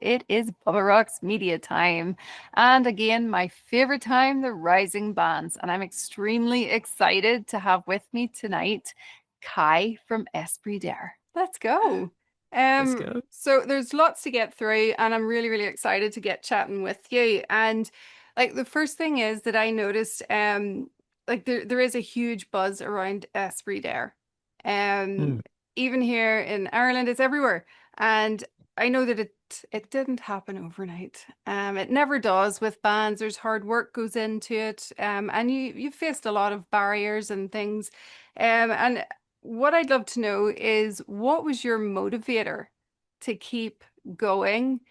It is Bubba Rock's media time. And again, my favorite time, the rising bands. And I'm extremely excited to have with me tonight Kai from Esprit D'Air. Let's go. Let's go. So there's lots to get through, and I'm really, really excited to get chatting with you. And like the first thing is that I noticed, like there is a huge buzz around Esprit d'Air. Um, Mm. Even here in Ireland, it's everywhere. And I know that it didn't happen overnight. It never does with bands. There's hard work goes into it. And you've faced a lot of barriers and things. And what I'd love to know is what was your motivator to keep going,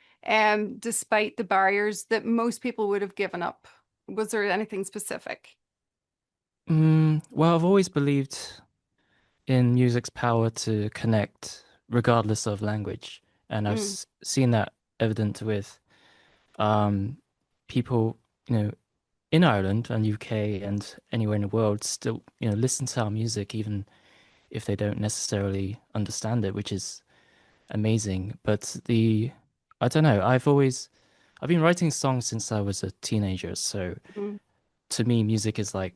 despite the barriers that most people would have given up? Was there anything specific? Well, I've always believed in music's power to connect regardless of language, and I've Mm, seen that evident with um, people, you know, in Ireland and UK and anywhere in the world still, listen to our music even if they don't necessarily understand it, which is amazing. But I don't know, I've been writing songs since I was a teenager, so mm. to me, music is like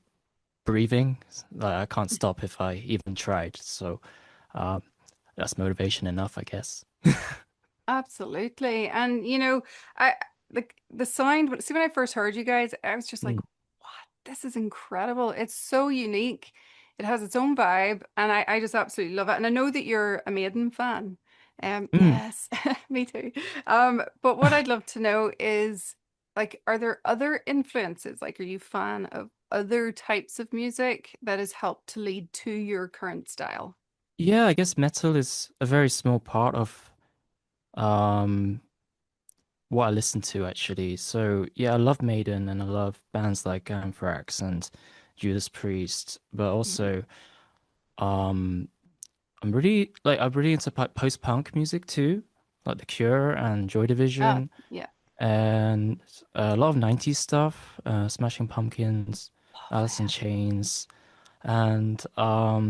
breathing. Like I can't stop if I even tried. So um, that's motivation enough, I guess. Absolutely. And I the sound, see when I first heard you guys, I was just like, Mm, what? This is incredible. It's so unique. It has its own vibe, and I just absolutely love it. And I know that you're a Maiden fan. mm. Yes, me too. But what I'd love to know is like, are there other influences? Like, are you a fan of other types of music that has helped to lead to your current style? Yeah, I guess metal is a very small part of um, what I listen to actually. So yeah, I love Maiden and I love bands like Anthrax and Judas Priest, but Mhm. also um, I'm really into post-punk music too, like The Cure and Joy Ah, Division. yeah. And a lot of 90s stuff, Smashing Pumpkins, Love Alice in them. Chains, and uh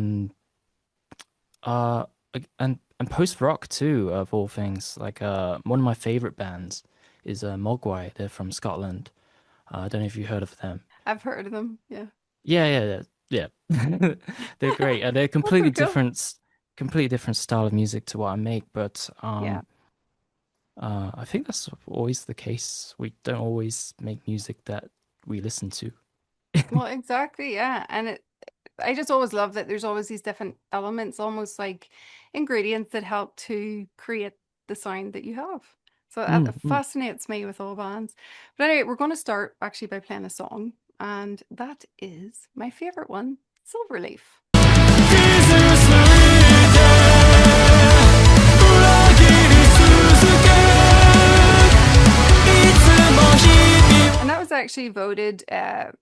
and post rock too, of all things. Like one of my favorite bands is Mogwai. They're from Scotland. I don't know if you heard of them. I've heard of them. Yeah. Yeah, yeah. They're great. They're That's so cool. completely different style of music to what I make, but Yeah. I think that's always the case. We don't always make music that we listen to. Well, exactly. Yeah. And I just always love that there's always these different elements, almost like ingredients that help to create the sound that you have. So that Mm, mm. fascinates me with all bands. But anyway, we're going to start actually by playing a song, and that is my favorite one, Silverleaf. And that was actually voted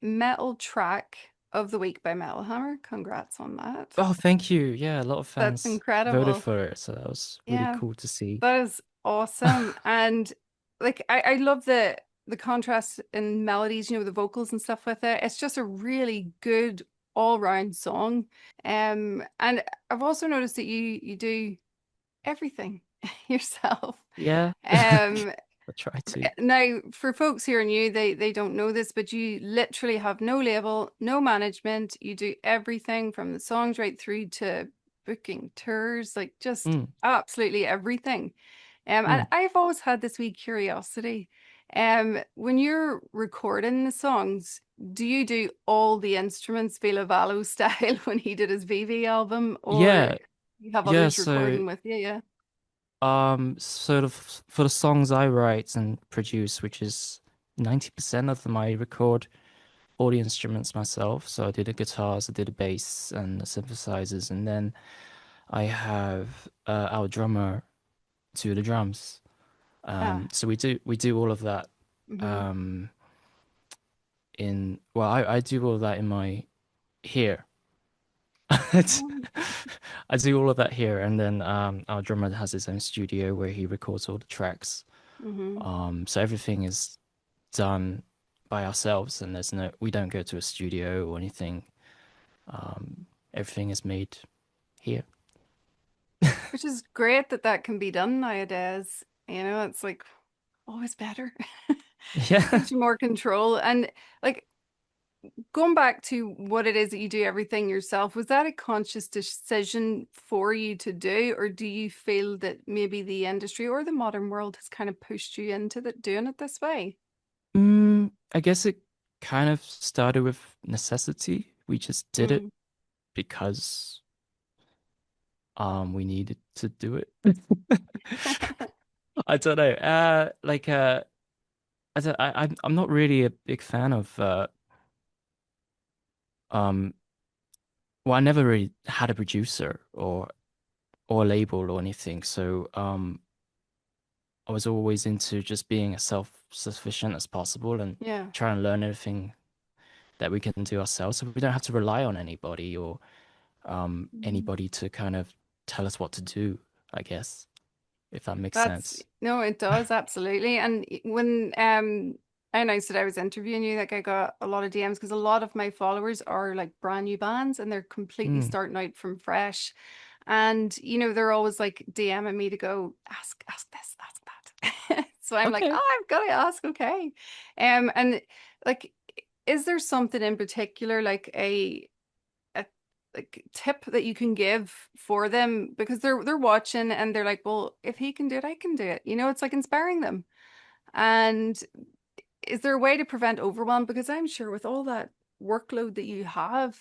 Metal Track of the Week by Metal Hammer. Congrats on that. Oh, thank you. Yeah, a lot of That's fans voted incredible. for it, so that was really Yeah, cool to see. that is awesome. And like I love the contrast in melodies, the vocals and stuff with it. It's just a really good all-round song. And I've also noticed that you do everything yourself. Yeah, Um, I try to. Now, for folks here and you, they don't know this, but you literally have no label, no management. You do everything from the songs right through to booking tours, like just Mm, absolutely everything. And mm. I've always had this wee curiosity. When you're recording the songs, do you do all the instruments Vila Valo style when he did his VV album, or Yeah, you have yeah. others So, recording with you? Yeah. sort of for the songs I write and produce, which is 90% of them, I record all the instruments myself. So I did the guitars, I did the bass and the synthesizers, and then I have our drummer do the drums. Ah. So we do all of that Mm-hmm. um, I do all of that in my here. It's- I do all of that here, and then our drummer has his own studio where he records all the tracks. Mm-hmm. So everything is done by ourselves, and we don't go to a studio or anything. Everything is made here. Which is great that that can be done nowadays. It's like always better. Yeah. Gives you more control. And like going back to what it is that you do everything yourself, was that a conscious decision for you to do, or do you feel that maybe the industry or the modern world has kind of pushed you into doing it this way? I guess it kind of started with necessity. We just did it Mm. because we needed to do it. I don't know. I'm not really a big fan of um well, I never really had a producer or a label or anything. So I was always into just being as self-sufficient as possible and Yeah. trying to learn everything that we can do ourselves, so we don't have to rely on anybody or Mm. anybody to kind of tell us what to do, I guess, if that makes That's sense. no, it does absolutely. And when I announced that I was interviewing you, like I got a lot of DMs because a lot of my followers are like brand new bands and they're completely Mm, starting out from fresh. And they're always like DMing me to go ask this, ask that. So I'm like, okay. oh, I've got to ask, okay. And like, is there something in particular, like a like tip that you can give for them, because they're watching and they're like, well, if he can do it, I can do it. It's like inspiring them. And is there a way to prevent overwhelm? Because I'm sure with all that workload that you have,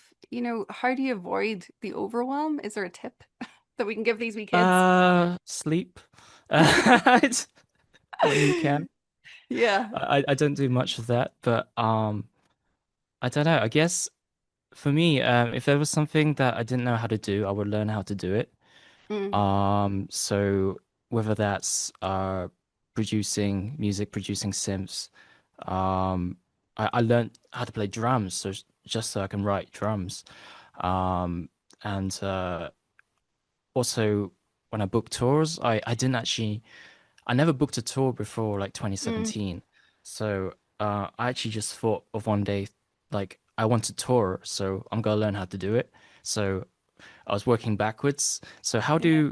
how do you avoid the overwhelm? Is there a tip that we can give these wee kids? Sleep it's- when you can. Yeah. I don't do much of that, but I don't know. I guess for me, if there was something that I didn't know how to do, I would learn how to do it. Mm, So whether that's producing music, producing synths, I learned how to play drums, so just so I can write drums. Um, and Also when I book tours, I didn't actually I never booked a tour before like mm, 2017. So I actually just thought of one day like I want to tour, so I'm gonna learn how to do it. So I was working backwards. So yeah.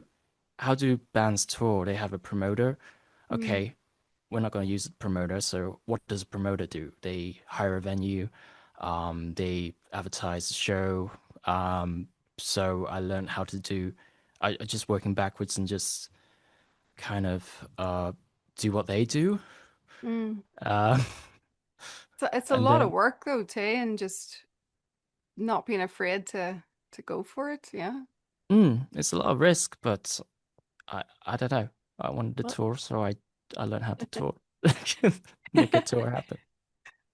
how do bands tour? They have a promoter. Mm, Okay, we're not going to use a promoter. So what does a promoter do? They hire a venue, they advertise the show. So I learned how to do. I just working backwards and just kind of do what they do. mm. Uh, So it's a and lot of then work though, too, and just not being afraid to go for it. Yeah. it's a lot of risk, but I don't know. I wanted to Well, tour, so I learned how to tour, make a tour happen.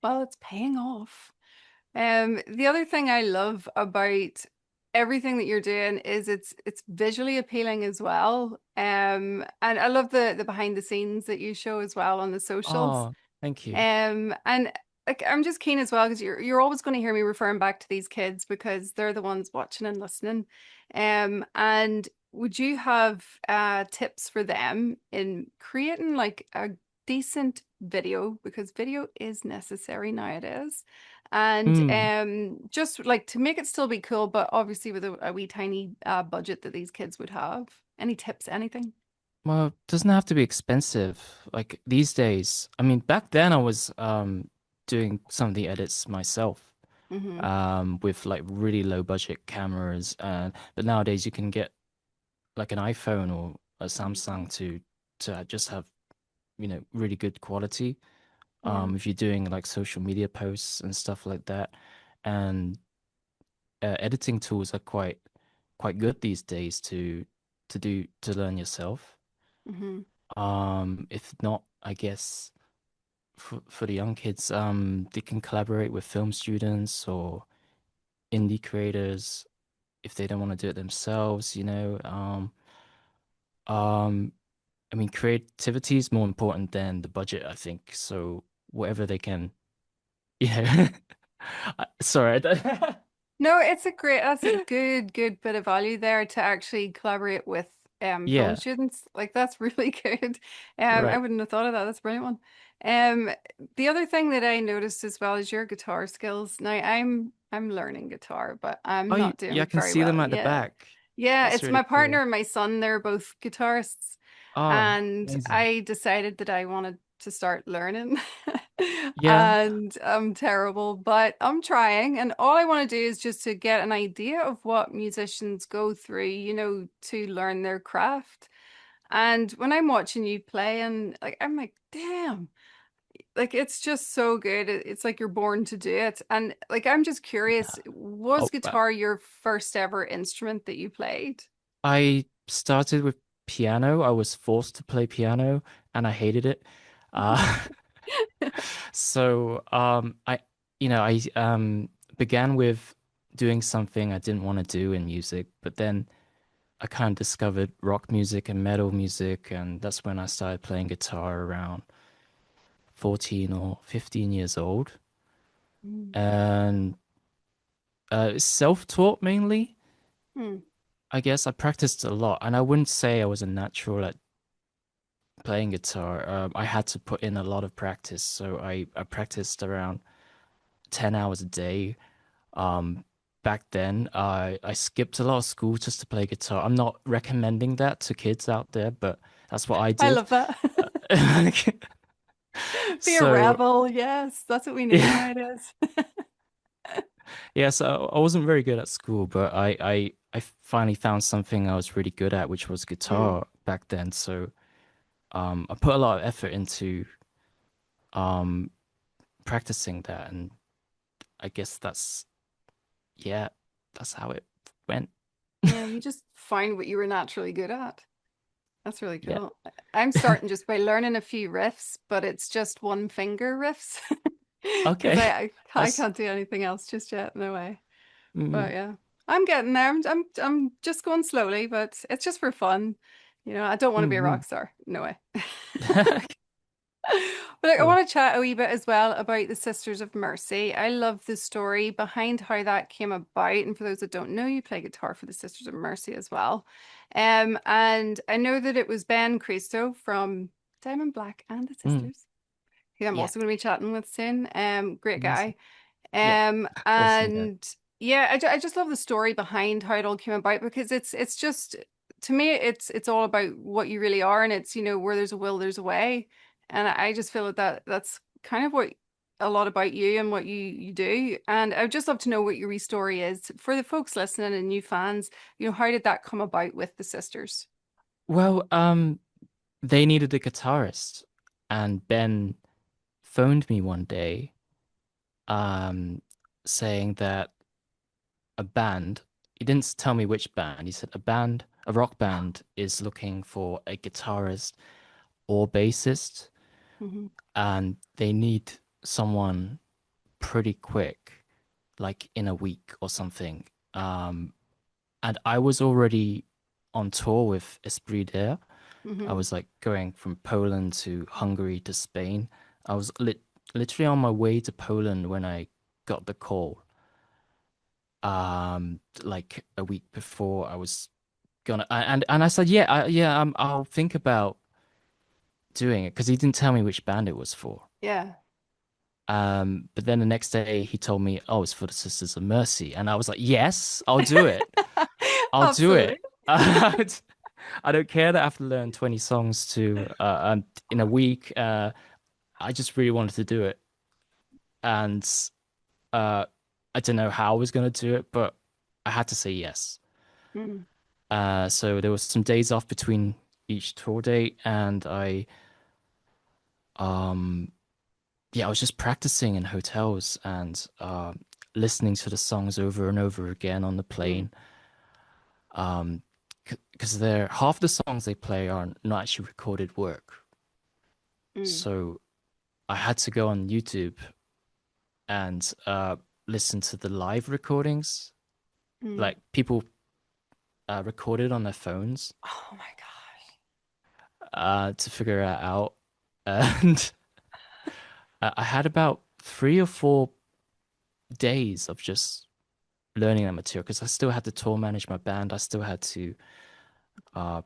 well, it's paying off. The other thing I love about everything that you're doing is it's visually appealing as well. And I love the behind the scenes that you show as well on the socials. Oh, thank you. And like I'm just keen as well because you're always going to hear me referring back to these kids because they're the ones watching and listening. And would you have tips for them in creating like a decent video, because video is necessary nowadays, and Mm. just like to make it still be cool, but obviously with a wee tiny budget that these kids would have. Any tips, anything? Well, it doesn't have to be expensive. Like these days, I mean, back then I was doing some of the edits myself Mm-hmm. with like really low budget cameras, but nowadays you can get like an iPhone or a Mm-hmm. Samsung to just have, really good quality. Yeah. If you're doing like social media posts and stuff like that, and editing tools are quite good these days to learn yourself. Mm-hmm. If not, I guess for the young kids, they can collaborate with film students or indie creators if they don't want to do it themselves, you know. Um, I mean, creativity is more important than the budget, I think. So whatever they can, yeah. Sorry. No, that's a good bit of value there to actually collaborate with film Yeah, students. Like that's really good. I right. wouldn't have thought of that. That's a brilliant one. Um, the other thing that I noticed as well is your guitar skills. Now I'm learning guitar, but I'm Oh, not yeah, I doing can very see them well. at the Yeah. back. Yeah, That's it's really my partner cool. and my son. They're both guitarists, Oh, and amazing. I decided that I wanted to start learning. Yeah. And I'm terrible, but I'm trying. And all I want to do is just to get an idea of what musicians go through, to learn their craft. And when I'm watching you play, and like I'm like, damn, like it's just so good. It's like you're born to do it. And like I'm just curious, was Oh, guitar your first ever instrument that you played? I started with piano. I was forced to play piano and I hated it. Uh, I began with doing something I didn't want to do in music, but then I kind of discovered rock music and metal music, and that's when I started playing guitar around 14 or 15 years old. Mm. And self-taught mainly. Hmm. I guess I practiced a lot, and I wouldn't say I was a natural at playing guitar. I had to put in a lot of practice, so I practiced around 10 hours a day. Um, Back then, I skipped a lot of school just to play guitar. I'm not recommending that to kids out there, but that's what I I did. love that. Be a So rebel. Yes, that's what we need yeah, nowadays. yeah. So I wasn't very good at school, but I finally found something I was really good at, which was Mm. guitar back then. So I put a lot of effort into um practicing that, and I guess yeah, that's how it went. Yeah, you just find what you were naturally good at. That's really Yeah. cool. I'm starting just by learning a few riffs, but it's just one finger riffs because Okay. I That's can't do anything else just yet. No way. But mm, yeah, I'm getting there. I'm just going slowly, but it's just for fun. I don't want to be a mm, rock star. No way. mm. But I Cool. want to chat a wee bit as well about the Sisters of Mercy. I love the story behind how that came about. And for those that don't know, you play guitar for the Sisters of Mercy as well. And I know that it was Ben Cristo from Diamond Black and the Mm, Sisters, who I'm yeah. also going to be chatting with soon. Great Amazing. guy. Yeah. Awesome guy. And yeah, I just love the story behind how it all came about because it's just to me it's all about what you really are, and it's where there's a will there's a way, and I just feel that's kind of what a lot about you and what you do, and I'd just love to know what your story is for the folks listening and new fans. How did that come about with the sisters? Well, they needed a guitarist, and Ben phoned me one day, um, saying that a band, he didn't tell me which band, he said a rock band is looking for a guitarist or bassist, Hmm. and they need someone pretty quick, like in a week or something. And I was already on tour with Esprit D'Air. I Hmm. was like going from Poland to Hungary to Spain. I was literally on my way to Poland when I got the call. Like a week before I was gonna, and I said, yeah, yeah, I'll think about doing it because he didn't tell me which band it was for. Yeah. But then the next day he told me, oh, it's for the Sisters of Mercy, and I was like, yes, I'll do it. I'll do Absolutely. it. I don't care that I have to learn 20 songs to in a week. I just really wanted to do it, and uh, I don't know how I was gonna do it, but I had to say yes. Mm. So there was some days off between each tour date, and um, I was just practicing in hotels and listening to the songs over and over again on the Mm. plane. Um, because they're half the songs they play are not actually recorded work. Mm. So I had to go on YouTube and listen to the live recordings, Mm. like people recorded on their phones, Oh my gosh. to figure it out. And I had about 3 or 4 days of just learning that material because I still had to tour manage my band. I still had to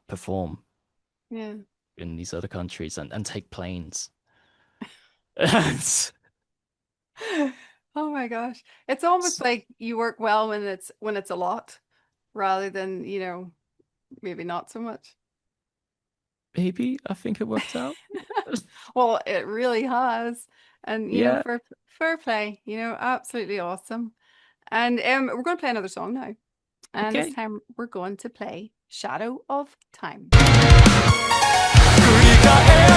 perform Yeah. in these other countries and take planes. Oh my gosh. It's almost like you work well when it's a lot rather than, maybe not so much. maybe I think it worked out. Well, it really has. And Yeah. fair play, absolutely awesome. And we're going to play another song now. And this Okay. time we're going to play Shadow of Time. 繰り返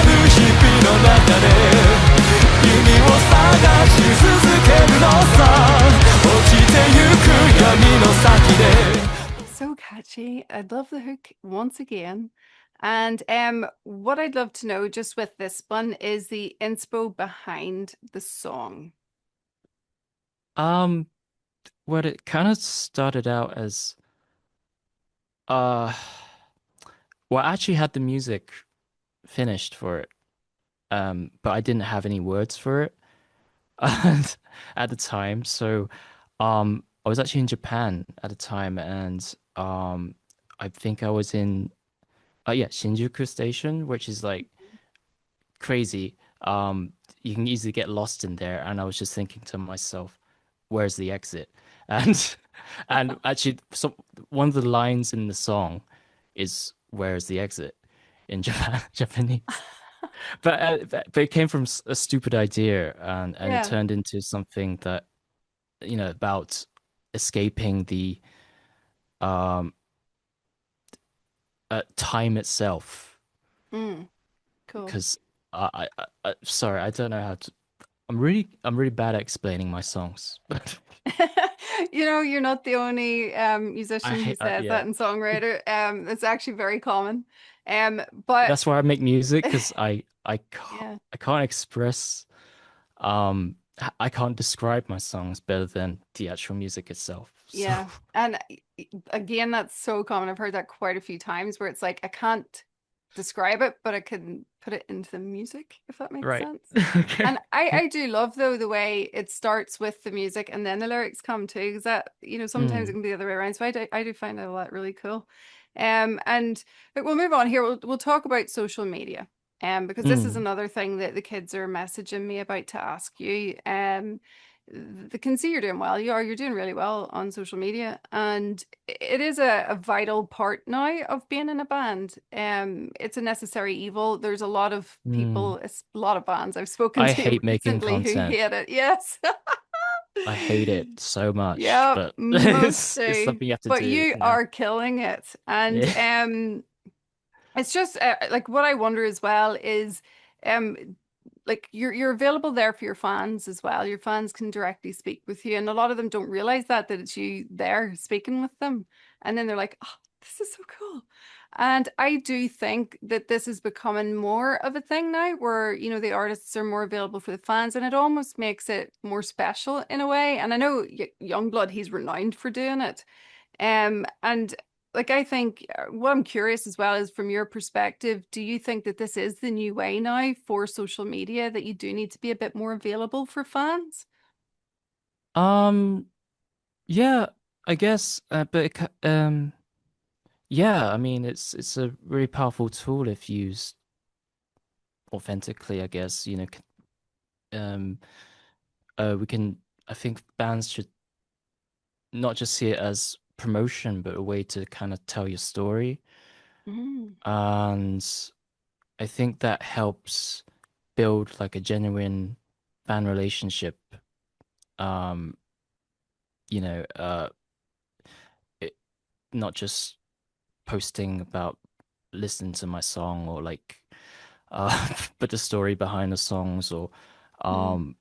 る日々の中で意味を探し続けるのさ落ちてゆく闇の先で So catchy. I'd love the hook once again. And what I'd love to know just with this one is the inspo behind the song. Um, well, it kind of started out as uh, well, I actually had the music finished for it, but I didn't have any words for it at the time. So, I was actually in Japan at the time, and I think I was in, yeah, Shinjuku Station, which is like crazy. You can easily get lost in there, and I was just thinking to myself, "Where's the exit?" And and actually, one of the lines in the song is "Where's the exit?" in Japanese. But it came from a stupid idea, and it Yeah. turned into something that about escaping the um time itself. Mm, cool. Because sorry, I don't know how to. I'm really bad at explaining my songs. You're not the only I musician who hate says yeah. that and songwriter. It's actually very common. But That's why I make music because yeah, I can't express I can't describe my songs better than the actual music itself. So yeah. And again, that's so common. I've heard that quite a few times where it's like I can't describe it, but I can put it into the music, if that makes right. sense. Okay. And I do love though the way it starts with the music and then the lyrics come too, because that, sometimes it Mm, can be the other way around. So I do find that a lot really cool. And look, we'll move on here. We'll talk about social media. Because this is mm, another thing that the kids are messaging me about to ask you. They can see you're doing well. You're doing really well on social media, and it is a vital part now of being in a band. It's a necessary evil. There's a lot of mm. people, a lot of bands I've spoken I to hate making recently who content. hate it. Yes. I hate it so much, Yeah, but most it's do. something you have to But do, you you know. are killing it. And Yeah. it's just like what I wonder as well is um like you're available there for your fans as well. Your fans can directly speak with you, and a lot of them don't realize that it's you there speaking with them. And then they're like, "Oh, this is so cool." And I do think that this is becoming more of a thing now where, the artists are more available for the fans, and it almost makes it more special in a way. And I know Youngblood, he's renowned for doing it. And like I think what I'm curious as well is from your perspective, do you think that this is the new way now for social media that you do need to be a bit more available for fans? Um, yeah, I guess, but yeah, I mean, it's a really powerful tool if used authentically, I guess, um, we can, I think bands should not just see it as promotion, but a way to kind of tell your story. Mm, And I think that helps build like a genuine fan relationship. Um, you know, it, not just posting about listening to my song or like, but the story behind the songs or, mm, um,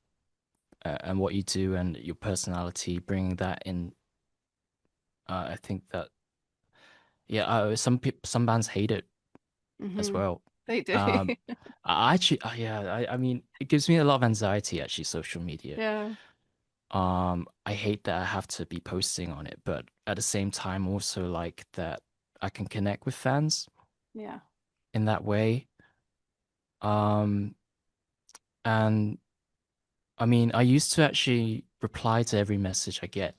and what you do and your personality, bringing that in. I think that, yeah, some bands hate it as hmm. well. They do. Um, I actually, yeah, I mean, it gives me a lot of anxiety actually, social media. Yeah. I hate that I have to be posting on it, but at the same time, also like that I can connect with fans Yeah. in that way. Um, and I mean, I used to actually reply to every message I get,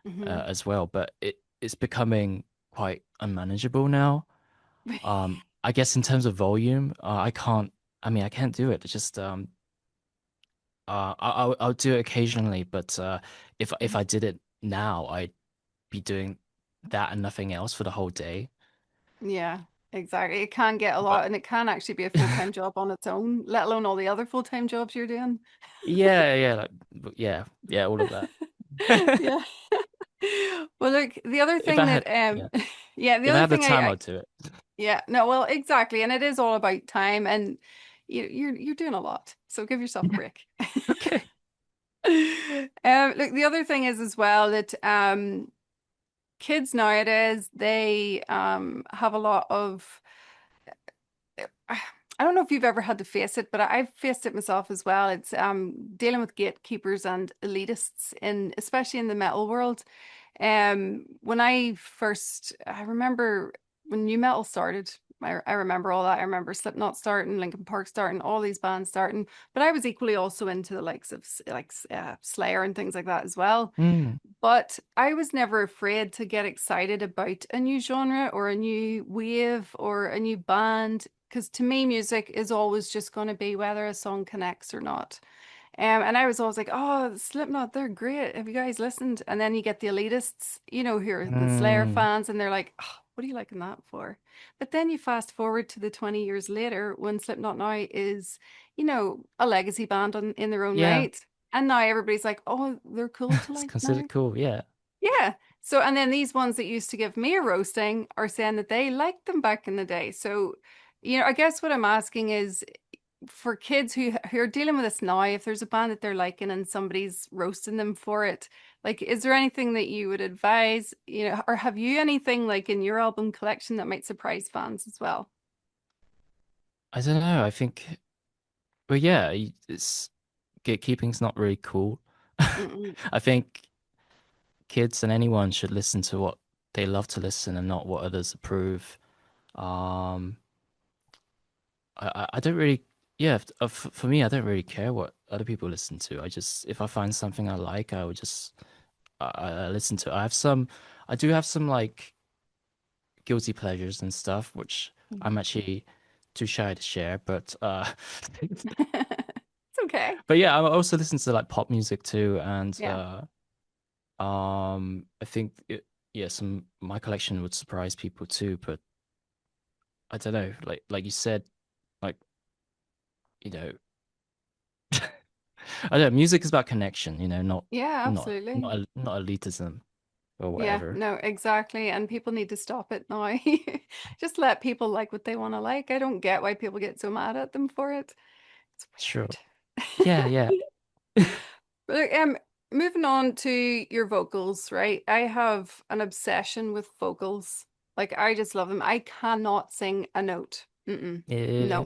Hmm. as well, but it's becoming quite unmanageable now. I guess in terms of volume, I can't. I mean, I can't do it. It's just I'll do it occasionally, but if I did it now, I'd be doing that and nothing else for the whole day. Yeah. Exactly. It can get a But lot, and it can actually be a full-time job on its own, let alone all the other full-time jobs you're doing. yeah, yeah, all of that. Yeah. Well, look, the other If I thing that had, yeah, yeah, the if I other had the thing time, I I'd do it. yeah, no, well, exactly, and it is all about time, and you're doing a lot, so give yourself a Yeah. break. Okay. Look, the other thing is as well that kids nowadays they have a lot of I don't know if you've ever had to face it, but I've faced it myself as well. It's dealing with gatekeepers and elitists in especially in the metal world. When I remember when new metal started. I remember all that. I remember Slipknot starting, Linkin Park starting, all these bands starting. But I was equally also into the likes of Slayer and things like that as well. Mm, But I was never afraid to get excited about a new genre or a new wave or a new band, because to me, music is always just going to be whether a song connects or not. And I was always like, oh, Slipknot, they're great. Have you guys listened? And then you get the elitists, who are the Slayer mm, fans, and they're like, oh, what are you liking that for? But then you fast forward to the 20 years later when Slipknot now is, a legacy band in their own yeah, right. And now everybody's like, oh, they're cool to it's like now. considered cool. Yeah. Yeah. So, and then these ones that used to give me a roasting are saying that they liked them back in the day. So, I guess what I'm asking is for kids who are dealing with this now, if there's a band that they're liking and somebody's roasting them for it, like, is there anything that you would advise, or have you anything like in your album collection that might surprise fans as well? I don't know. I think, but yeah, it's gatekeeping's not really cool. Mm-mm. I think kids and anyone should listen to what they love to listen and not what others approve. Um, I don't really, yeah, for me, I don't really care what other people listen to. I just, if I find something I like, I would just, I listen to it. I do have some like guilty pleasures and stuff, which I'm Mhm. actually too shy to share, but, It's okay. but yeah, I also listen to like pop music too, and, Yeah. I think yeah, some my collection would surprise people too, but I don't know, like you said, like, you know, I don't know, music is about connection, not Yeah, not absolutely. not elitism or Yeah, whatever. no, exactly. And people need to stop it now. Just let people like what they want to like. I don't get why people get so mad at them for it. It's Sure. Yeah, weird. yeah. But moving on to your vocals, right? I have an obsession with vocals. Like I just love them. I cannot sing a note. Mm-mm. Yeah. No.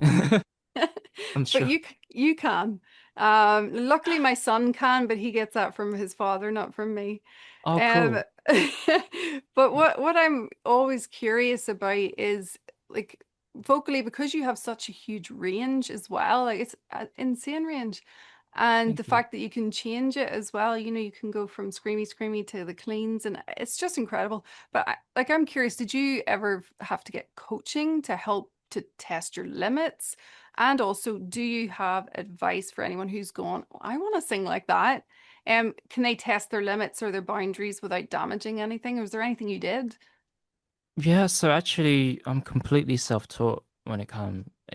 I'm But sure. you can. Luckily my son can, but he gets that from his father, not from me. Oh, Um, cool. but what I'm always curious about is like vocally, because you have such a huge range as well, like it's an insane range. And the Thank you. fact that you can change it as well, you can go from screamy to the cleans, and it's just incredible. But I'm curious, did you ever have to get coaching to help to test your limits? And also, do you have advice for anyone who's going, I want to sing like that? Can they test their limits or their boundaries without damaging anything? Or is there anything you did? Yeah, so actually I'm completely self-taught when it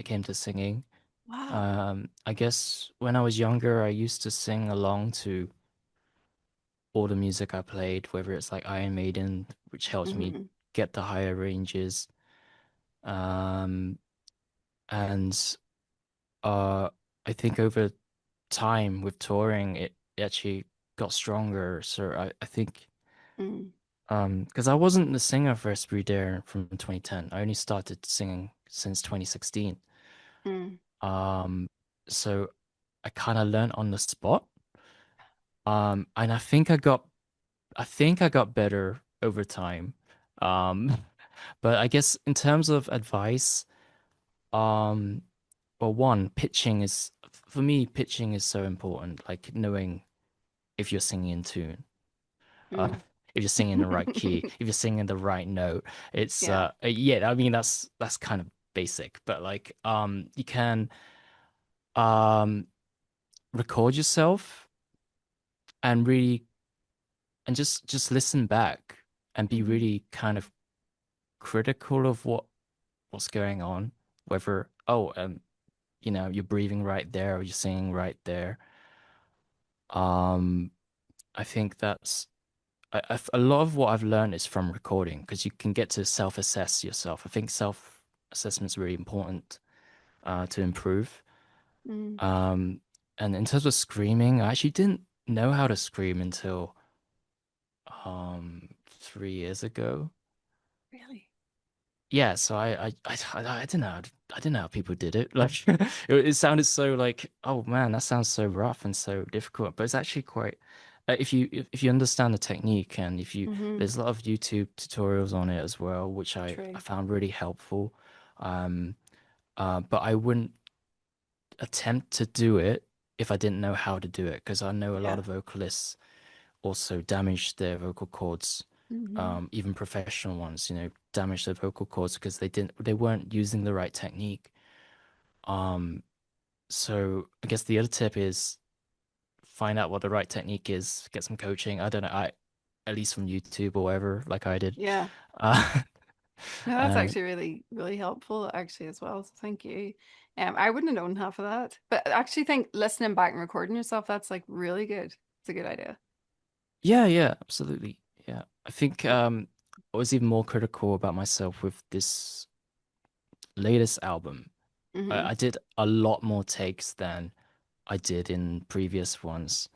came to singing. Wow. I guess when I was younger, I used to sing along to all the music I played, whether it's like Iron Maiden, which helped me Hmm. get the higher ranges. Um, and I think over time with touring, it actually got stronger. So I think Mm, because I wasn't the singer for Esprit D'Air from 2010. I only started singing since 2016. mm, Um, so I kind of learned on the spot. And I think I got better over time. Um, but I guess in terms of advice, um, well, one, for me, pitching is so important. Like knowing if you're singing in tune, uh, mm. if you're singing the right key, if you're singing the right note. It's Yeah. yeah. I mean, that's kind of basic, but like, you can um record yourself and really and just listen back and be Mm, really kind of critical of what what's going on, whether you know, you're breathing right there or you're singing right there. Um, I think that's a lot of what I've learned is from recording because you can get to self-assess yourself. I think self-assessment is really important to improve. Mm. Um, and in terms of screaming, I actually didn't know how to scream until 3 years ago. Really? Yeah, so I didn't know I didn't know how people did it. Like it sounded so like, oh man, that sounds so rough and so difficult. But it's actually quite if you understand the technique and if you Mm-hmm. there's a lot of YouTube tutorials on it as well, which I True. found really helpful. Um, but I wouldn't attempt to do it if I didn't know how to do it because I know a lot Yeah. of vocalists also damage their vocal cords, Mm-hmm. even professional ones, you know, damage their vocal cords because they weren't using the right technique. Um, so I guess the other tip is find out what the right technique is, get some coaching. I don't know, I at least from YouTube or whatever, like I did. Yeah. Uh, No, that's and actually really, really helpful actually as well. So thank you. I wouldn't have known half of that. But I actually think listening back and recording yourself, that's like really good. It's a good idea. yeah, yeah, absolutely. Yeah. I think I was even more critical about myself with this latest album. Mm-hmm. I did a lot more takes than I did in previous ones.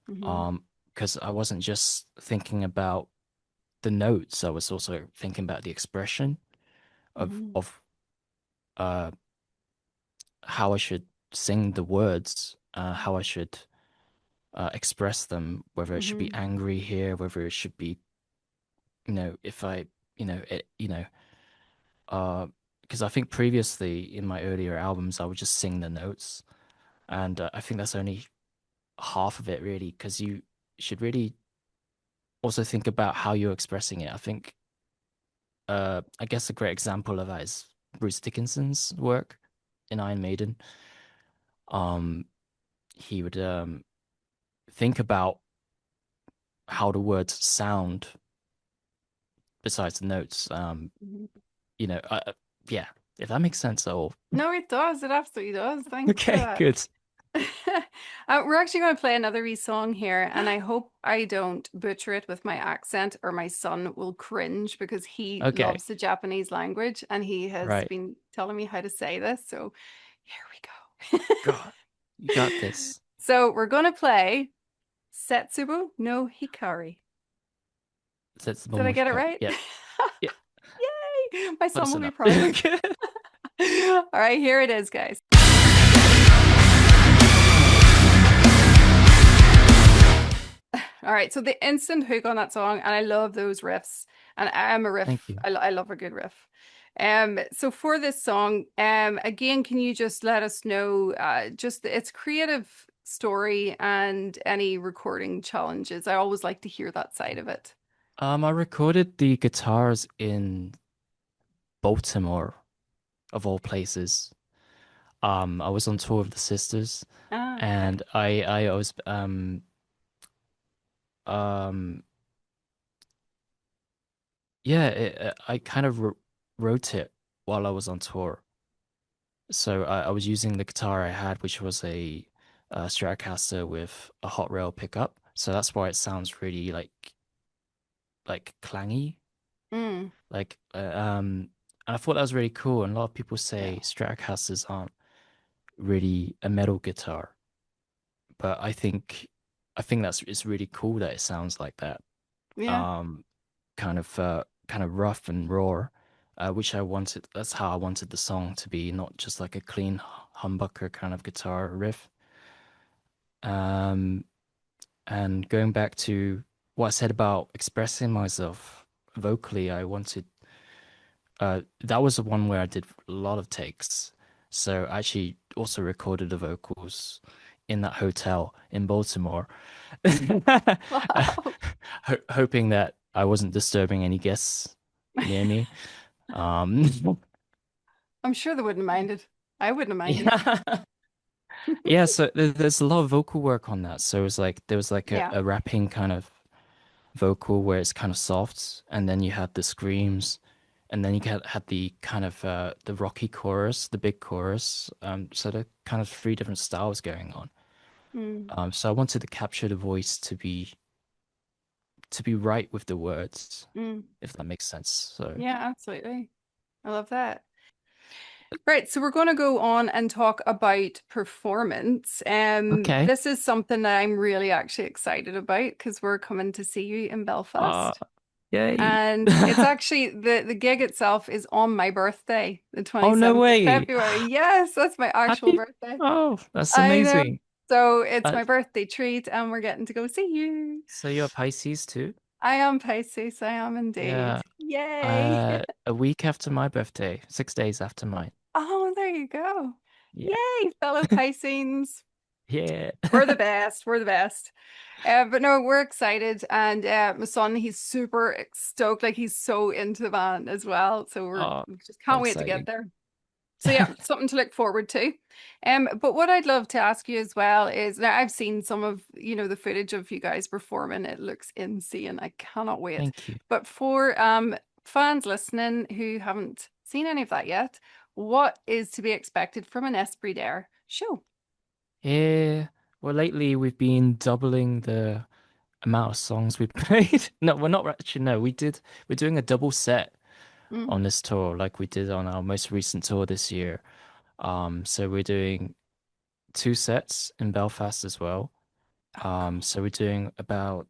Mm-hmm. Because I wasn't just thinking about the notes, I was also thinking about the expression Mm-hmm. of uh how I should sing the words, how I should express them, whether it should be Mm-hmm. angry here, whether it should be, you know, if I, because I think previously in my earlier albums I would just sing the notes, and I think that's only half of it really, because you should really also think about how you're expressing it. I think, I guess a great example of that is Bruce Dickinson's work in Iron Maiden. Um, he would think about how the words sound besides the notes. Mm-hmm. You know, yeah, if that makes sense at all. No, it does. It absolutely does. Thanks for Okay, that. good. We're actually going to play another wee song here, and I hope I don't butcher it with my accent or my son will cringe because he Okay, loves the Japanese language and he has right. been telling me how to say this. So here we go. God, you got this. So we're going to play Setsubo no Hikari. That's the Did one I with get it cut. right? Yeah, yeah. Yay! My son Close will be enough. proud. All right, here it is, guys. All right, so the instant hook on that song, and I love those riffs, and I am a riff. Thank you. I love a good riff. So for this song, again, can you just let us know, just its creative story and any recording challenges? I always like to hear that side of it. I recorded the guitars in Baltimore, of all places. I was on tour with the Sisters, Ah, okay. and I was um yeah, I kind of wrote it while I was on tour. So I was using the guitar I had, which was a Stratocaster with a hot rail pickup. So that's why it sounds really like clangy, Mm, like and I thought that was really cool. And a lot of people yeah, say Stratocasters aren't really a metal guitar, but I think that's it's really cool that it sounds like that. yeah, Um, kind of rough and raw, which I wanted. That's how I wanted the song to be, not just like a clean humbucker kind of guitar riff. Um, and going back to what I said about expressing myself vocally, I wanted that was the one where I did a lot of takes. So I actually also recorded the vocals in that hotel in Baltimore, wow. hoping that I wasn't disturbing any guests near me. Um, I'm sure they wouldn't have minded. I wouldn't have minded. yeah, yeah. So there's a lot of vocal work on that. So it was like there was like Yeah. a rapping kind of vocal where it's kind of soft, and then you had the screams, and then you had the kind of the rocky chorus, the big chorus. So there are kind of three different styles going on. Mm. So I wanted to capture the voice to be right with the words, Mm. if that makes sense. So Yeah, absolutely. I love that. Right, so we're going to go on and talk about performance. okay. This is something that I'm really actually excited about because we're coming to see you in Uh, Belfast. yay. And it's actually the gig itself is on my birthday, the Oh, no 27th of way. February. Yes, that's my actual Happy. birthday. Oh, that's I know. amazing. So it's Uh, my birthday treat, and we're getting to go see you. so you're Pisces too? I am Pisces, I am indeed. Yeah. Yay. A week after my birthday, 6 days after mine. Oh, there you go. Yeah. Yay, fellow Pisceans. Yeah. We're the best. We're the best. But no, we're excited. And my son, he's super stoked. Like he's so into the band as well. So Oh, we just how can't wait to get exciting. there. So yeah, something to look forward to. But what I'd love to ask you as well is now I've seen some of, the footage of you guys performing. It looks insane. I cannot wait. Thank you. But for fans listening who haven't seen any of that yet, what is to be expected from an Esprit D'Air show? Yeah. Well, lately we've been doubling the amount of songs we've played. No, we're not actually. No, we're doing a double set Mm. on this tour, like we did on our most recent tour this year. So we're doing two sets in Belfast as well. So we're doing about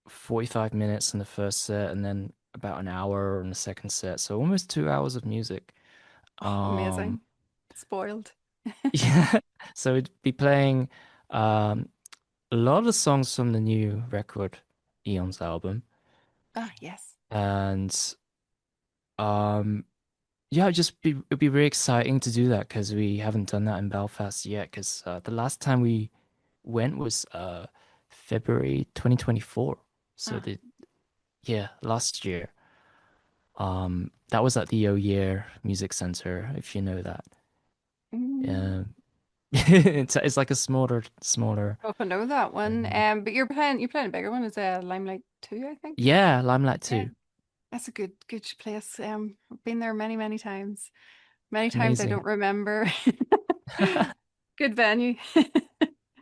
45 minutes in the first set and then about an hour in the second set. So almost 2 hours of music. Oh, amazing. Um, Spoiled. yeah. So we'd be playing um a lot of the songs from the new record, Eon's album. Ah, yes. And um yeah, it'd be very exciting to do that because we haven't done that in Belfast yet. Because the last time we went was February 2024. So Ah. the yeah, last year. That was at the Year Music Center, if you know that. Mm. Um, it's like a smaller. Oh, I know that one. Um, But you're playing a bigger one. It's a Limelight 2, I think. yeah, Limelight Yeah. 2. That's a good place. I've been there many, many times. Many times I Amazing. don't remember. Good venue.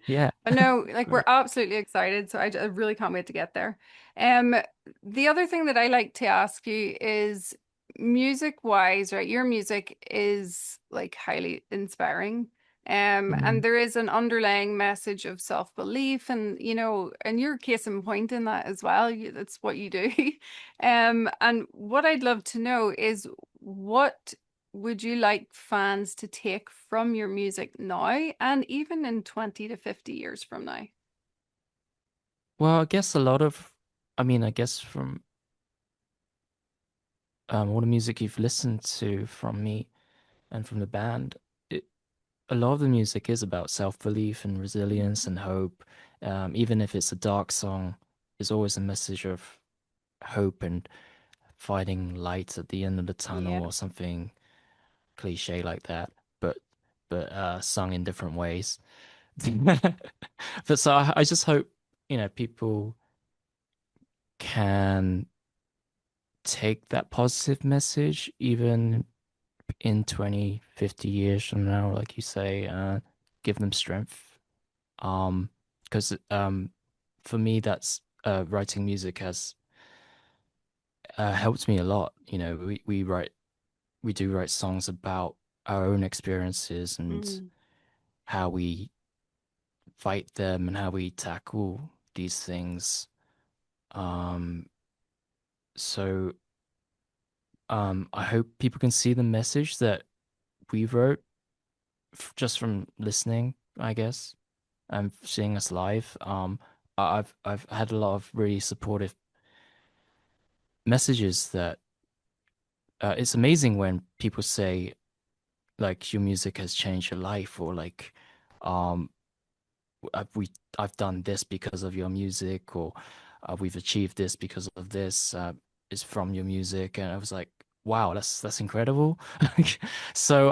Yeah. But no, like we're Great. absolutely excited. So I really can't wait to get there. Um, the other thing that I like to ask you is music wise, right? Your music is like highly inspiring. And Mhm. there is an underlying message of self-belief, and and you're case in point in that as well. That's what you do. And what I'd love to know is what would you like fans to take from your music now and even in 20 to 50 years from now? Well, I guess I guess from all the music you've listened to from me and from the band, a lot of the music is about self-belief and resilience and hope. Even if it's a dark song, there's always a message of hope and finding light at the end of the tunnel Yeah. or something cliche like that, but sung in different ways. But so I just hope, people can take that positive message even in 20, 50 years from now, like you say, give them strength. Because for me, that's writing music has helped me a lot. We do write songs about our own experiences and Mm. how we fight them and how we tackle these things. Um, so I hope people can see the message that we wrote just from listening, I guess, and seeing us live. I've had a lot of really supportive messages that it's amazing when people say like your music has changed your life or like um I've, we I've done this because of your music or we've achieved this because of this is from your music, and I was like, wow, that's incredible. So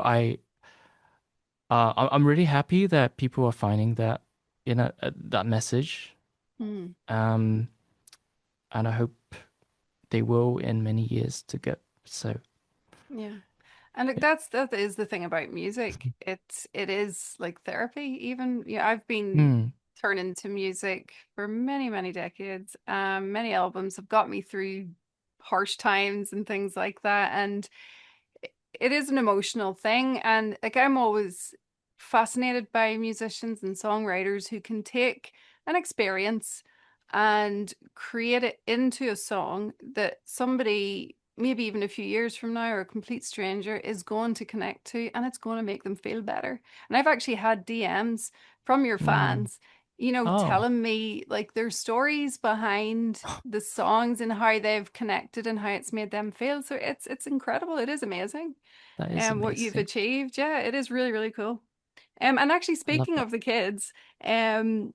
I'm really happy that people are finding that that message, Mm. um and I hope they will in many years to get. So Yeah. And like that is the thing about music. It is like therapy even. Yeah, I've been Mm. turning to music for many, many decades. Many albums have got me through harsh times and things like that. And it is an emotional thing. And like I'm always fascinated by musicians and songwriters who can take an experience and create it into a song that somebody, maybe even a few years from now, or a complete stranger, is going to connect to, and it's going to make them feel better. And I've actually had DMs from your Mm. fans, you know, Oh, telling me like their stories behind the songs and how they've connected and how it's made them feel. So it's incredible. It is amazing. that is What you've amazing. achieved. Yeah, it is really, really cool. And actually I love speaking that. of the kids, um,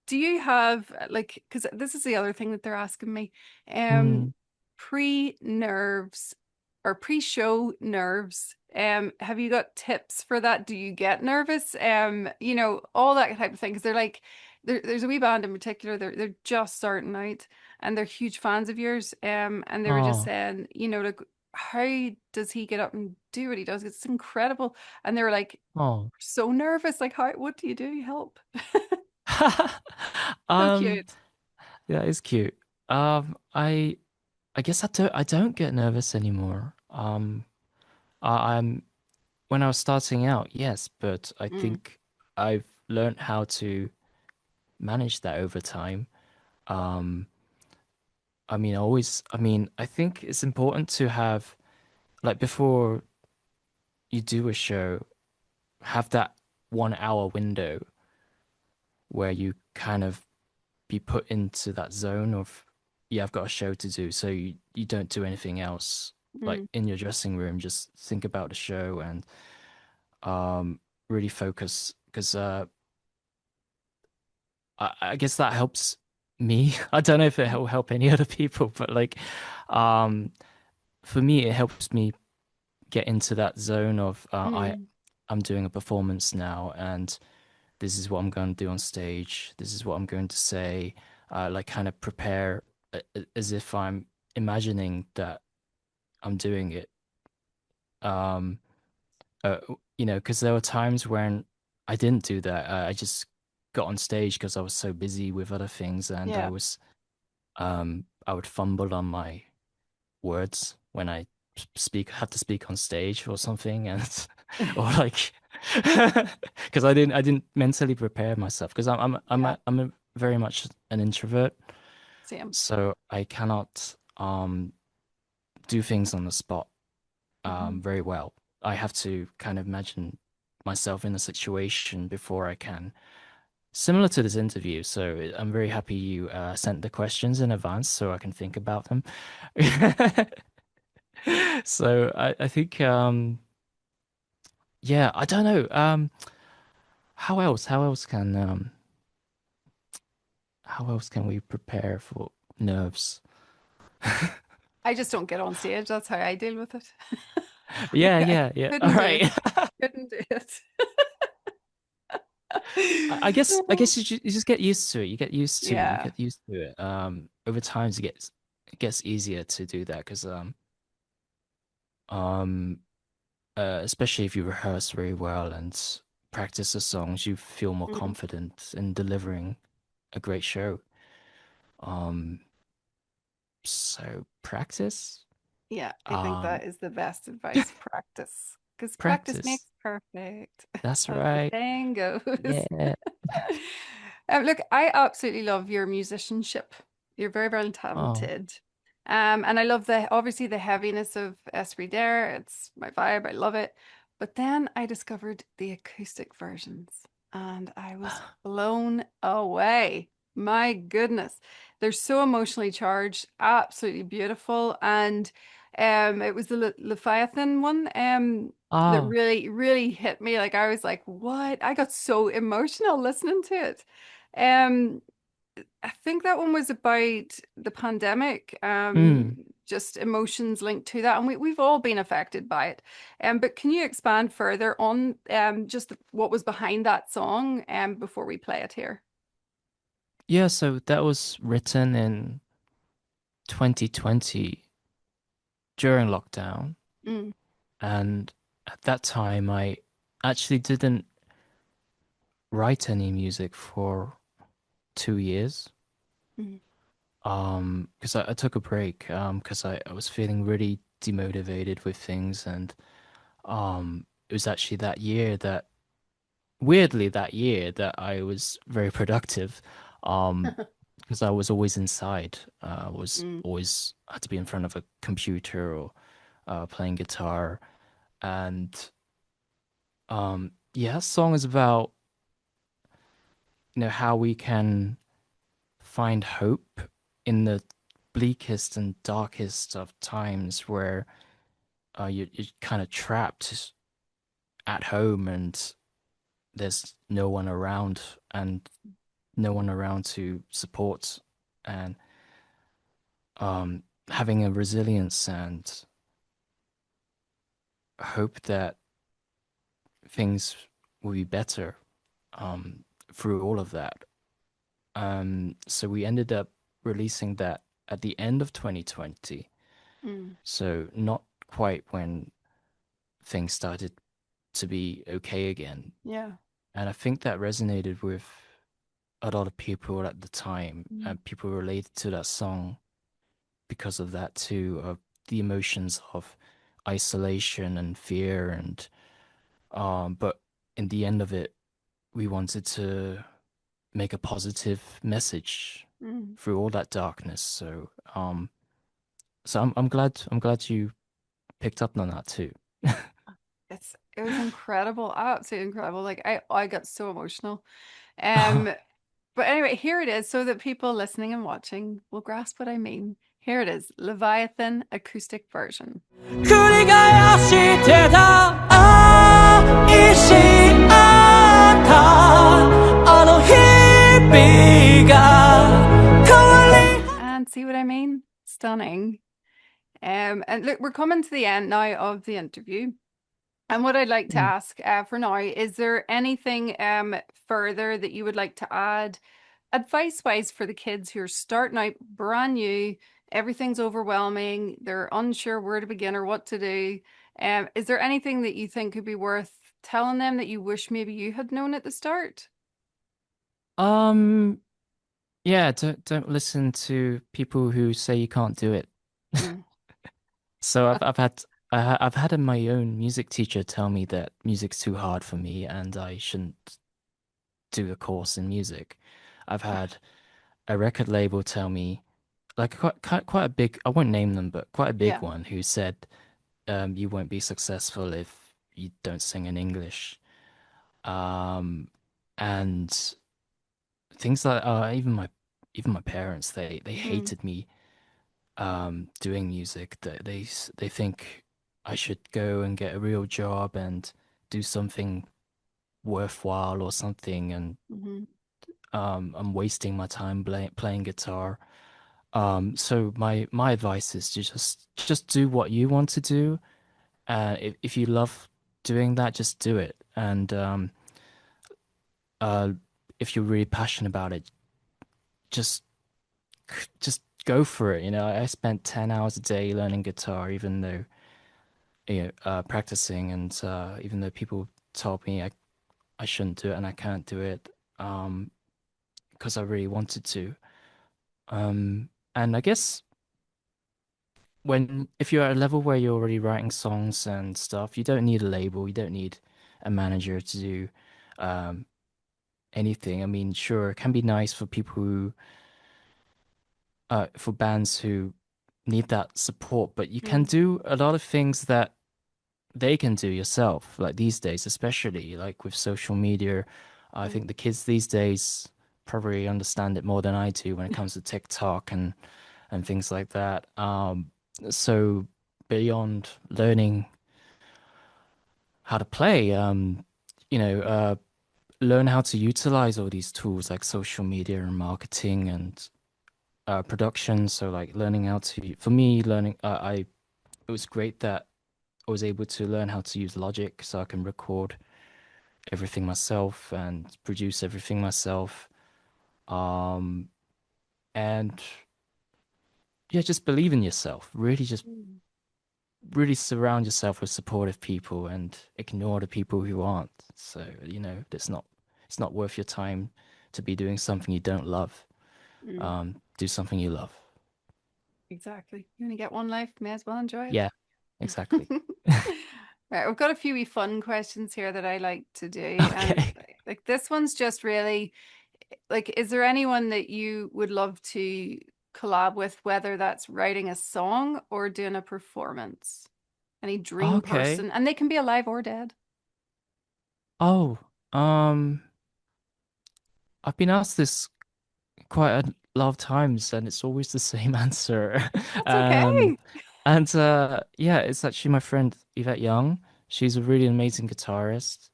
do you have like, because this is the other thing that they're asking me, um, Mm. pre-nerves or pre-show nerves. Have you got tips for that? Do you get nervous? You know, all that type of thing. Because they're like, there's a wee band in particular, they're just starting out and they're huge fans of yours. And they were just Oh, saying, you know, like, how does he get up and do what he does? It's incredible. And they were like, oh. so nervous. Like, how, what do you do? Help. So Um, cute. yeah, it's cute. I guess I don't get nervous anymore. I'm when I was starting out, yes, but I Mm, think I've learned how to manage that over time. Um, I think it's important to have, like, before you do a show, have that 1 hour window where you kind of be put into that zone of, yeah, I've got a show to do. So you don't do anything else. Like mm, in your dressing room, just think about the show and really focus because I guess that helps me. I don't know if it will help any other people, but like um, for me, it helps me get into that zone of mm. I'm doing a performance now, and this is what I'm going to do on stage. This is what I'm going to say. Like kind of prepare as if I'm imagining that I'm doing it. Um, uh, because there were times when I didn't do that. I just got on stage because I was so busy with other things, and Yeah. I would fumble on my words when I had to speak on stage or something, and or like because I didn't mentally prepare myself because Yeah. I'm very much an introvert, Same. so I cannot do things on the spot Hmm. very well. I have to kind of imagine myself in a situation before I can. Similar to this interview, so I'm very happy you sent the questions in advance so I can think about them. So I think yeah, I don't know. How else can we prepare for nerves? I just don't get on stage. That's how I deal with it. Yeah, I yeah, yeah. All couldn't do right. it. Couldn't do it. I guess you just get used to it. You Yeah. get used to it. Over time it gets easier to do that because um especially if you rehearse very well and practice the songs, you feel more Mm. confident in delivering a great show. Um, so practice. Yeah. I think Um, that is the best advice. Practice. Because practice makes practice. perfect, That's as the right. saying goes. Yeah. Look, I absolutely love your musicianship. You're very, very Oh. talented. And I love the obviously the heaviness of Esprit D'Air. It's my vibe. I love it. But then I discovered the acoustic versions and I was blown away. My goodness. They're so emotionally charged, absolutely beautiful. And it was the Leviathan one that Oh. really, really hit me. Like I was like, what? I got so emotional listening to it. Um, I think that one was about the pandemic, Mm. just emotions linked to that, and we've all been affected by it. But can you expand further on just what was behind that song before we play it here? Yeah, so that was written in 2020 during lockdown. Mm. And at that time, I actually didn't write any music for 2 years. Mm. Because I took a break, because I was feeling really demotivated with things, and it was actually that year that, weirdly, that year that I was very productive, because I was always inside. I was Mm. always had to be in front of a computer or playing guitar, and yeah, that song is about, how we can find hope in the bleakest and darkest of times where you're kind of trapped at home and there's no one around, and no one around to support, and having a resilience and hope that things will be better through all of that. So we ended up releasing that at the end of 2020. Mm. So not quite when things started to be okay again. Yeah. And I think that resonated with a lot of people at the time, Mm. and people related to that song because of that too, of the emotions of isolation and fear, and but in the end of it, we wanted to make a positive message Mm. through all that darkness. So I'm glad you picked up on that too. It was incredible, absolutely incredible. Like I got so emotional. Um, but anyway, here it is, so that people listening and watching will grasp what I mean. Here it is, Leviathan acoustic version. 繰り返してた愛し合ったあの日々が変わり And see what I mean? Stunning. And look, we're coming to the end now of the interview. And what I'd like to Mm. ask for now, is there anything further that you would like to add, advice-wise, for the kids who are starting out brand new, everything's overwhelming, they're unsure where to begin or what to do. Is there anything that you think could be worth telling them that you wish maybe you had known at the start? Um, yeah, don't listen to people who say you can't do it. Mm. So I've had my own music teacher tell me that music's too hard for me and I shouldn't do a course in music. I've had a record label tell me, like quite a big, I won't name them, but quite a big Yeah. one, who said, you won't be successful if you don't sing in English. And things like even my parents, they Mm. hated me doing music. They think I should go and get a real job and do something worthwhile or something, and Mm-hmm. I'm wasting my time playing guitar. So my advice is to just do what you want to do. If you love doing that, just do it. And uh, if you're really passionate about it, just just go for it. I spent 10 hours a day learning guitar, even though practicing, and even though people told me I shouldn't do it and I can't do it, because I really wanted to. And I guess if you're at a level where you're already writing songs and stuff, you don't need a label, you don't need a manager to do um, anything. I mean, sure, it can be nice for people who, for bands who need that support, but you can Mm. do a lot of things that they can do yourself, like these days, especially like with social media. I Mm. think the kids these days probably understand it more than I do when it comes to TikTok and things like that. So beyond learning how to play, learn how to utilize all these tools like social media and marketing and production. So like learning how to, for me, learning, it was great that I was able to learn how to use Logic so I can record everything myself and produce everything myself. Um, and yeah, just believe in yourself. Really, just Mm. really surround yourself with supportive people and ignore the people who aren't. So, it's not worth your time to be doing something you don't love. Mm, Do something you love. exactly. You only get one life, may as well enjoy it. Yeah, exactly. Right, we've got a few wee fun questions here that I like to do. And Okay. like this one's just really like, is there anyone that you would love to collab with, whether that's writing a song or doing a performance? Any dream Okay. person, and they can be alive or dead. Oh, I've been asked this quite a lot of times, and it's always the same answer. That's Um, okay. and yeah, it's actually my friend Yvette Young. She's a really amazing guitarist,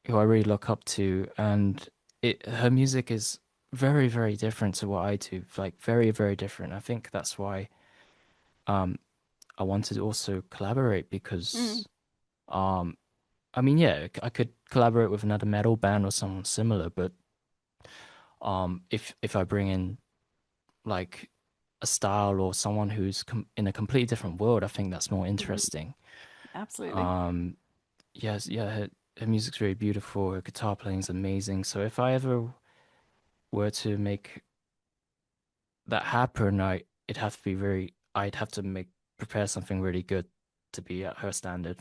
who I really look up to, and her music is very, very different to what I do. Like very, very different. I think that's why um I wanted to also collaborate Mm, because um I mean, yeah, I could collaborate with another metal band or someone similar, but if I bring in like a style or someone who's in a completely different world, I think that's more mhm, interesting. absolutely. Um, yes, yeah, her music's very beautiful. Her guitar playing is amazing. So if I ever were to make that happen, I'd have to prepare something really good to be at her standard.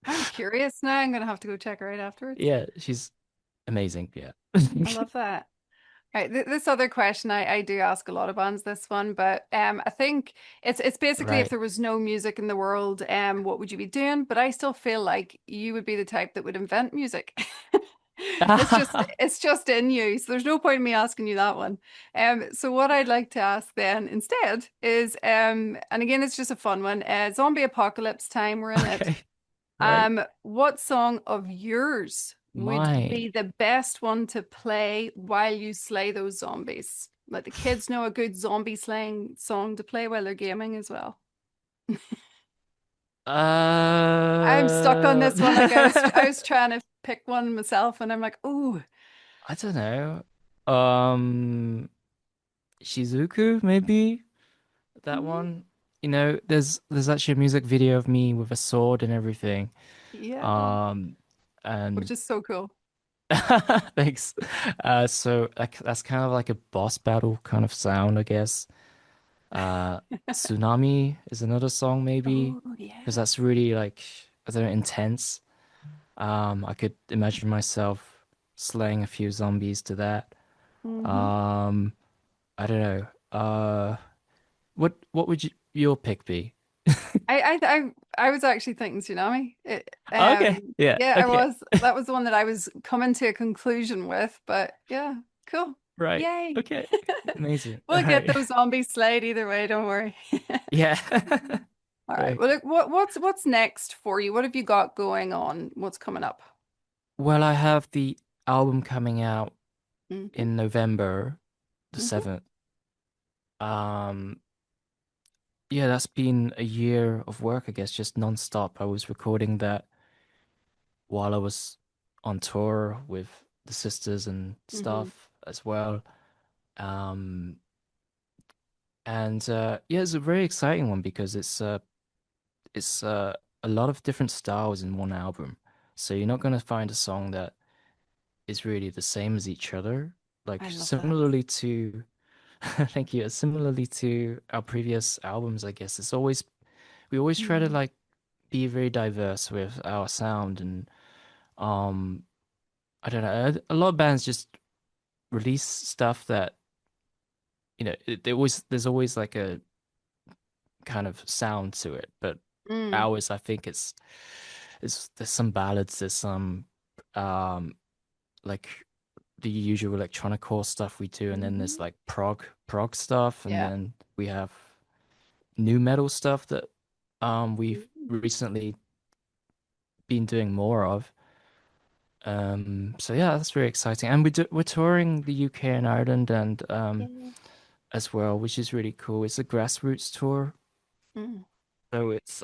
I'm curious now. I'm gonna have to go check her out afterwards. Yeah, she's amazing. Yeah. I love that. Right, this other question I do ask a lot of bands this one, but I think it's basically if Right. there was no music in the world, what would you be doing? But I still feel like you would be the type that would invent music. It's just in you. So there's no point in me asking you that one. So what I'd like to ask then instead is and again it's just a fun one. Zombie apocalypse time, we're in it. Okay. Right. What song of yours would be Mine. the best one to play while you slay those zombies? Let the kids know a good zombie slaying song to play while they're gaming as well. I'm stuck on this one. Like I was trying to pick one myself, and I'm like, ooh, I don't know. Um, Shizuku, maybe that mm, one. There's actually a music video of me with a sword and everything. yeah, Um, which and is so cool. thanks. So like that's kind of like a boss battle kind of sound, I guess. Uh, Tsunami is another song maybe, Oh because yeah. that's really like I don't know, intense. I could imagine myself slaying a few zombies to that. Hmm. Um, I don't know. What would your pick be? I was actually thinking tsunami. Okay. Yeah. Yeah, I Okay. was. That was the one that I was coming to a conclusion with. But yeah, cool. Right. Yay. Okay. Amazing. All We'll get right. those zombies slayed either way, don't worry. Yeah. All right. Right. Well, look, what's next for you? What have you got going on? What's coming up? Well, I have the album coming out Hmm. in November the Hmm. 7th. Um, yeah, that's been a year of work, I guess, just non-stop. I was recording that while I was on tour with the sisters and Hmm. stuff as well. Um, and yeah, it's a very exciting one because it's a lot of different styles in one album. So you're not gonna find a song that is really the same as each other. Like I love that. similarly to, thank you, similarly to our previous albums, I guess we always try to Mm. like be very diverse with our sound and um I don't know, a lot of bands just release stuff that there's always like a kind of sound to it, but Mm. ours I think it's there's some ballads, there's some um like the usual electronic core stuff we do, and then there's Hmm. like prog stuff, and Yeah. then we have new metal stuff that we've Mm. recently been doing more of. So yeah, that's very exciting, and we're touring the UK and Ireland and Yeah. as well, which is really cool. It's a grassroots tour, Mm. so it's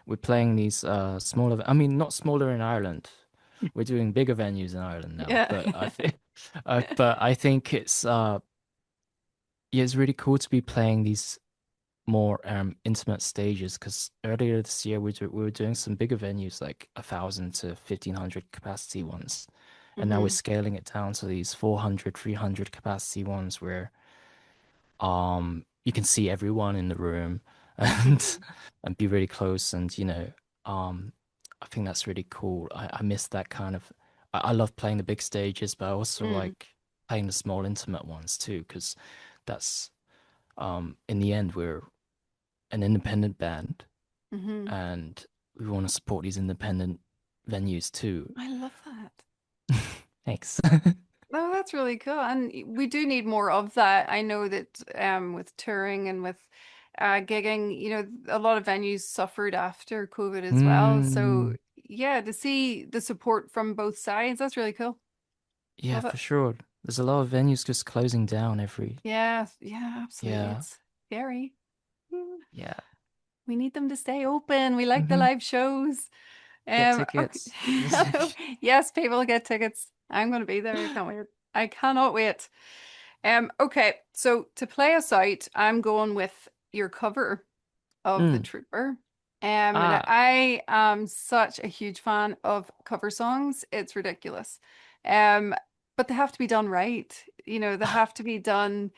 we're playing these smaller. I mean, not smaller in Ireland. We're doing bigger venues in Ireland now, Yeah. but I think, but I think it's yeah, it's really cool to be playing these more intimate stages, because earlier this year we were doing some bigger venues like 1,000 to 1,500 capacity ones, and now we're Mm-hmm. scaling it down to these 400, 300 capacity ones where you can see everyone in the room and Mm-hmm. and be really close, and I think that's really cool. I miss that kind of. I love playing the big stages, but I also Mm-hmm. like playing the small intimate ones too, because that's in the end we're an independent band Mm-hmm. and we want to support these independent venues too. I love that. Thanks. Oh, that's really cool. And we do need more of that. I know that with touring and with gigging, a lot of venues suffered after COVID as well. So Mm, yeah, to see the support from both sides, that's really cool. yeah, Love for it. sure. There's a lot of venues just closing down every. Yeah, yeah, absolutely. Yeah, It's scary. Mm, yeah. we need them to stay open. We like the Hmm. live shows. Get Okay. tickets. Yes, people get tickets. I'm going to be there. I can't wait. I cannot wait. Okay, so to play us out, I'm going with your cover of The Mm. Trooper. And Ah, I am such a huge fan of cover songs. It's ridiculous. Um, but they have to be done right. They have to be done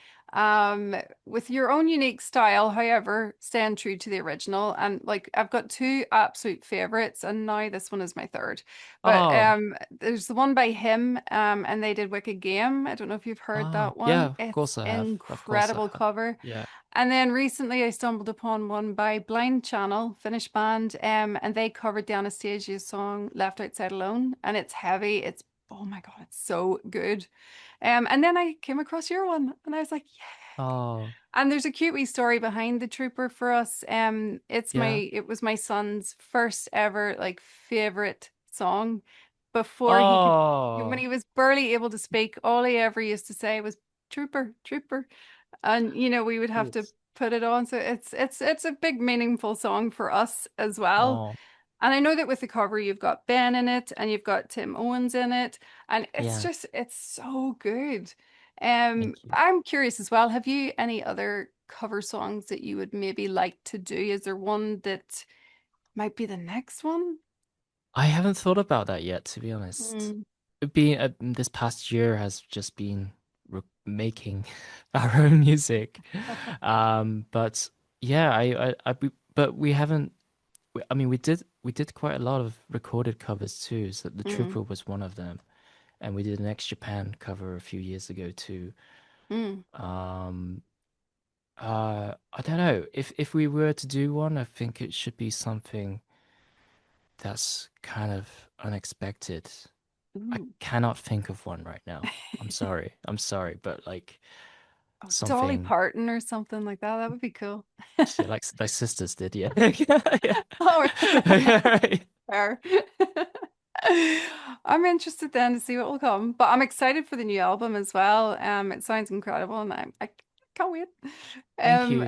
with your own unique style, however, staying true to the original. And like I've got two absolute favorites, and now this one is my third. But oh, there's the one by him, and they did Wicked Game. I don't know if you've heard oh, that yeah, one. of It's course I have. Of course I incredible have. cover. Yeah. And then recently I stumbled upon one by Blind Channel, Finnish band, and they covered the Anastasia's song Left Outside Alone, and it's heavy. It's oh my God, it's so good. And then I came across your one and I was like, yeah. Oh, And there's a cute wee story behind The Trooper for us. yeah. It was my son's first ever like favorite song before he could when Oh, he was barely able to speak, all he ever used to say was Trooper, Trooper. And we would have to yes. put it on. So it's a big meaningful song for us as well. Oh, And I know that with the cover you've got Ben in it and you've got Tim Owens in it, and yeah. it's so good. Thank you. I'm curious as well, have you any other cover songs that you would maybe like to do? Is there one that might be the next one? I haven't thought about that yet, to be honest. Mm. This past year has just been making our own music. But yeah, but we haven't. I mean, we did quite a lot of recorded covers too. So the Mm. Trooper was one of them, and we did an ex Japan cover a few years ago too. Mm. Um, I don't know if we were to do one, I think it should be something that's kind of unexpected. I Ooh. cannot think of one right now. I'm sorry. I'm sorry, but like Oh, Dolly something, Parton or something like that. That would be cool. yeah, like my sisters did, yeah. Yeah. Oh, Yeah, right. fair. I'm interested then to see what will come, but I'm excited for the new album as well. It sounds incredible, and I can't wait. Thank Um, you.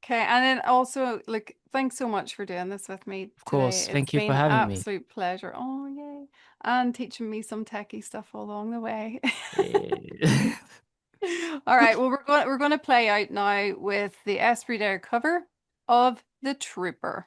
okay, and then also, like, thanks so much for doing this with me Of today. course. It's Thank you for been having me. absolute pleasure. Oh, yay. And teaching me some techie stuff along the way. Yeah. All right, well, we're going to play out now with the Esprit D'Air cover of The Trooper.